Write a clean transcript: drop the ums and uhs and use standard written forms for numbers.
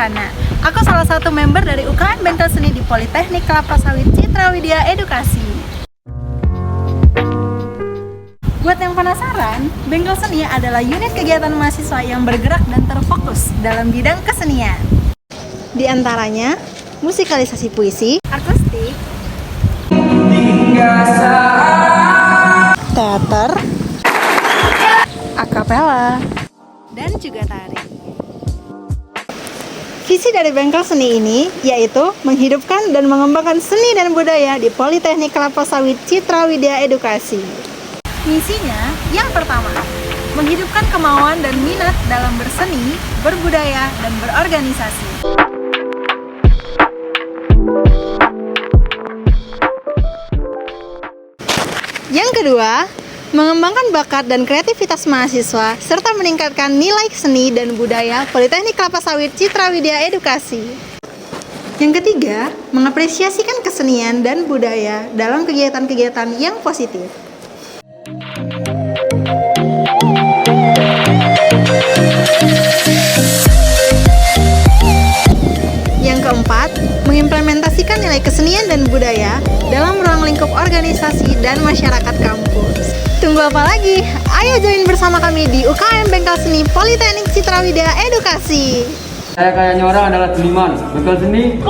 Yohana. Aku salah satu member dari UKM Bengkel Seni di Politeknik Kelapa Sawit Citra Widya Edukasi. Buat yang penasaran, Bengkel Seni adalah unit kegiatan mahasiswa yang bergerak dan terfokus dalam bidang kesenian. Di antaranya, musikalisasi puisi, akustik, teater, akapela, dan juga tari. Visi dari Bengkel Seni ini yaitu menghidupkan dan mengembangkan seni dan budaya di Politeknik Kelapa Sawit Citra Widya Edukasi. Misinya yang pertama, menghidupkan kemauan dan minat dalam berseni, berbudaya, dan berorganisasi. Yang kedua, mengembangkan bakat dan kreativitas mahasiswa serta meningkatkan nilai seni dan budaya Politeknik Kelapa Sawit Citra Widya Edukasi. Yang ketiga, mengapresiasikan kesenian dan budaya dalam kegiatan-kegiatan yang positif. Yang keempat, mengimplementasikan nilai kesenian dan budaya dalam ruang lingkup organisasi dan masyarakat kampus. Tunggu apa lagi? Ayo join bersama kami di UKM Bengkel Seni Politeknik Citra Widya Edukasi. Saya kayaknya orang adalah seniman. Bengkel Seni.